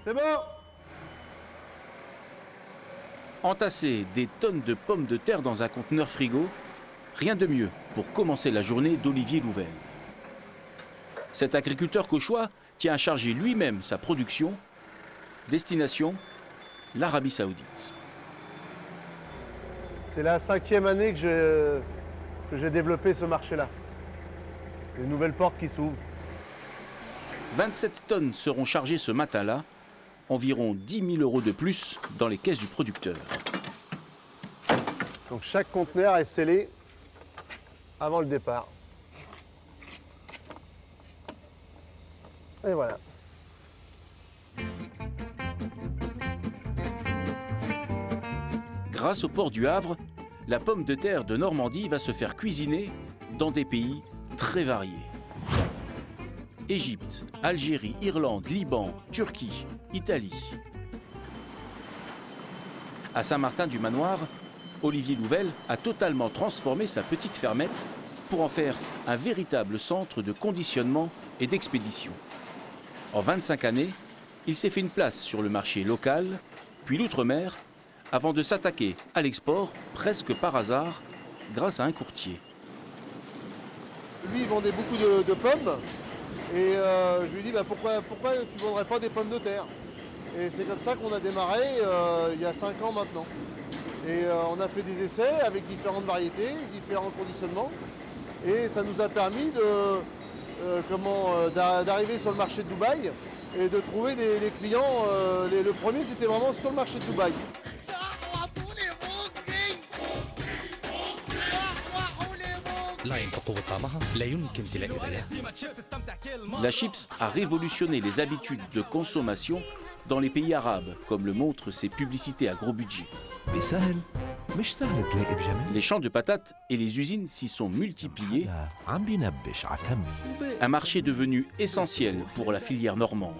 C'est bon. Entasser des tonnes de pommes de terre dans un conteneur frigo, rien de mieux pour commencer la journée d'Olivier Louvel. Cet agriculteur cauchois tient à charger lui-même sa production. Destination, l'Arabie Saoudite. C'est la 5e année que j'ai développé ce marché-là. Une nouvelle porte qui s'ouvre. 27 tonnes seront chargées ce matin-là, environ 10 000 € de plus dans les caisses du producteur. Donc chaque conteneur est scellé avant le départ. Et voilà. Grâce au port du Havre, la pomme de terre de Normandie va se faire cuisiner dans des pays très variés. Égypte, Algérie, Irlande, Liban, Turquie, Italie. À Saint-Martin-du-Manoir, Olivier Louvel a totalement transformé sa petite fermette pour en faire un véritable centre de conditionnement et d'expédition. En 25 années, il s'est fait une place sur le marché local, puis l'outre-mer, avant de s'attaquer à l'export presque par hasard grâce à un courtier. Lui, il vendait beaucoup de pommes et je lui ai dit pourquoi tu ne vendrais pas des pommes de terre? Et c'est comme ça qu'on a démarré il y a 5 ans maintenant. Et on a fait des essais avec différentes variétés, différents conditionnements. Et ça nous a permis d'arriver sur le marché de Dubaï et de trouver des clients. Le premier, c'était vraiment sur le marché de Dubaï. La chips a révolutionné les habitudes de consommation dans les pays arabes, comme le montrent ses publicités à gros budget. Les champs de patates et les usines s'y sont multipliés. Un marché devenu essentiel pour la filière normande.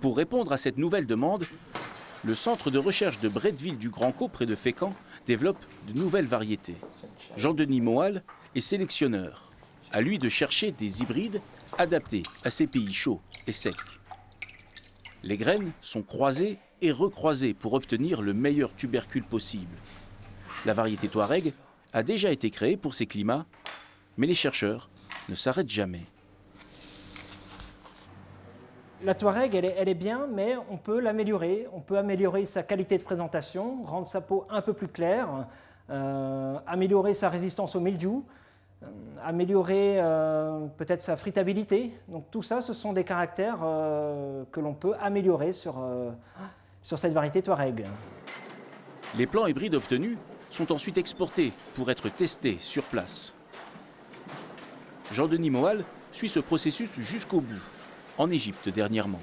Pour répondre à cette nouvelle demande, le centre de recherche de Bretteville du Grand Caux, près de Fécamp, développe de nouvelles variétés. Jean-Denis Moal est sélectionneur. À lui de chercher des hybrides adaptés à ces pays chauds et secs. Les graines sont croisées et recroisées pour obtenir le meilleur tubercule possible. La variété Touareg a déjà été créée pour ces climats, mais les chercheurs ne s'arrêtent jamais. La Touareg, elle est bien, mais on peut l'améliorer. On peut améliorer sa qualité de présentation, rendre sa peau un peu plus claire, améliorer sa résistance au mildiou, améliorer peut-être sa fritabilité. Donc tout ça, ce sont des caractères que l'on peut améliorer sur cette variété Touareg. Les plants hybrides obtenus sont ensuite exportés pour être testés sur place. Jean-Denis Moal suit ce processus jusqu'au bout, en Égypte dernièrement.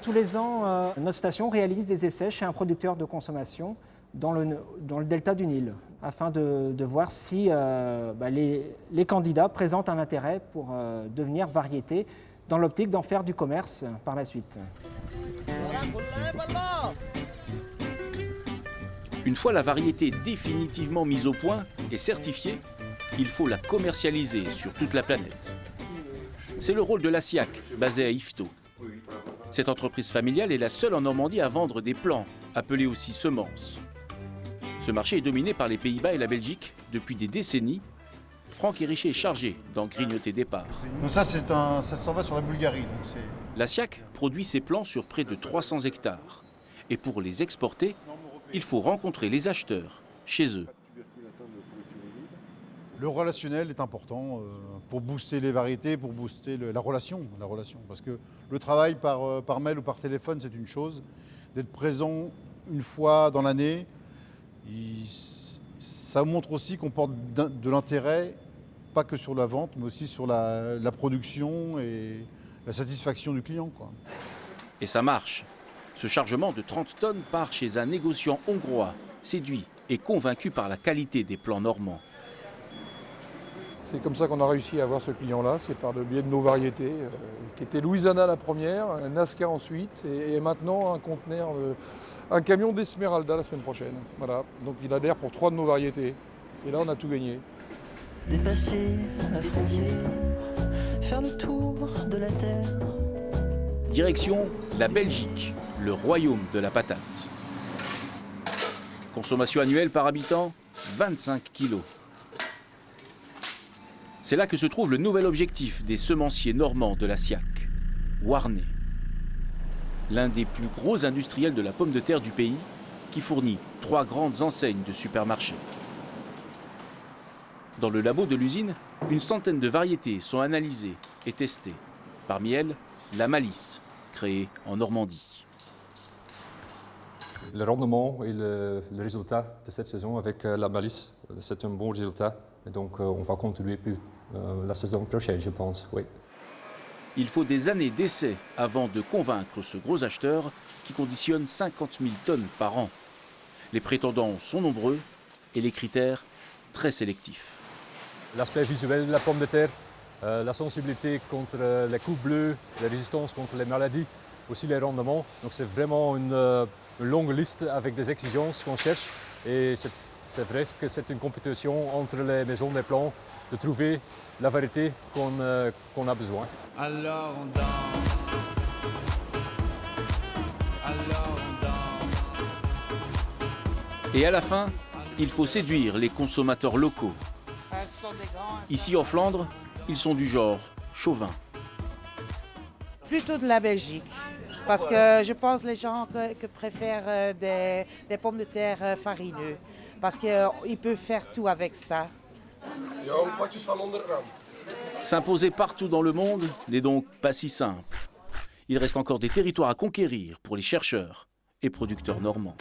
Tous les ans, notre station réalise des essais chez un producteur de consommation dans le delta du Nil, afin de voir si les candidats présentent un intérêt pour devenir variété, dans l'optique d'en faire du commerce par la suite. Une fois la variété définitivement mise au point et certifiée, il faut la commercialiser sur toute la planète. C'est le rôle de la SIAC, basée à Yvetot. Cette entreprise familiale est la seule en Normandie à vendre des plants, appelés aussi semences. Ce marché est dominé par les Pays-Bas et la Belgique depuis des décennies. Franck Hérichet est chargé d'en grignoter des parts. Donc ça s'en va sur la Bulgarie. La SIAC produit ses plants sur près de 300 hectares. Et pour les exporter, il faut rencontrer les acheteurs chez eux. Le relationnel est important pour booster les variétés, pour booster la relation. Parce que le travail par mail ou par téléphone, c'est une chose. D'être présent une fois dans l'année, ça montre aussi qu'on porte de l'intérêt, pas que sur la vente, mais aussi sur la production et la satisfaction du client, quoi. Et ça marche. Ce chargement de 30 tonnes part chez un négociant hongrois, séduit et convaincu par la qualité des plants normands. C'est comme ça qu'on a réussi à avoir ce client-là, c'est par le biais de nos variétés, qui était Louisiana la première, Nazca ensuite, et maintenant un camion d'Esmeralda la semaine prochaine. Voilà. Donc il adhère pour 3 de nos variétés. Et là, on a tout gagné. dépasser la frontière, faire le tour de la terre. Direction la Belgique, le royaume de la patate. Consommation annuelle par habitant, 25 kilos. C'est là que se trouve le nouvel objectif des semenciers normands de la Siac, Warnay. L'un des plus gros industriels de la pomme de terre du pays, qui fournit 3 grandes enseignes de supermarchés. Dans le labo de l'usine, une centaine de variétés sont analysées et testées. Parmi elles, la malice, créée en Normandie. Le rendement et le résultat de cette saison avec la malice, c'est un bon résultat. Et donc on va continuer plus la saison prochaine, je pense, oui. Il faut des années d'essais avant de convaincre ce gros acheteur qui conditionne 50 000 tonnes par an. Les prétendants sont nombreux et les critères très sélectifs. L'aspect visuel de la pomme de terre, la sensibilité contre les coups bleus, la résistance contre les maladies, aussi les rendements. Donc c'est vraiment une longue liste avec des exigences qu'on cherche. Et c'est vrai que c'est une compétition entre les maisons des plants de trouver la variété qu'on a besoin. Alors on danse. Alors on danse. Et à la fin, il faut séduire les consommateurs locaux. Ici en Flandre, ils sont du genre chauvin. Plutôt de la Belgique, parce que je pense les gens que préfèrent des pommes de terre farineuses, parce qu'ils peuvent faire tout avec ça. S'imposer partout dans le monde n'est donc pas si simple. Il reste encore des territoires à conquérir pour les chercheurs et producteurs normands.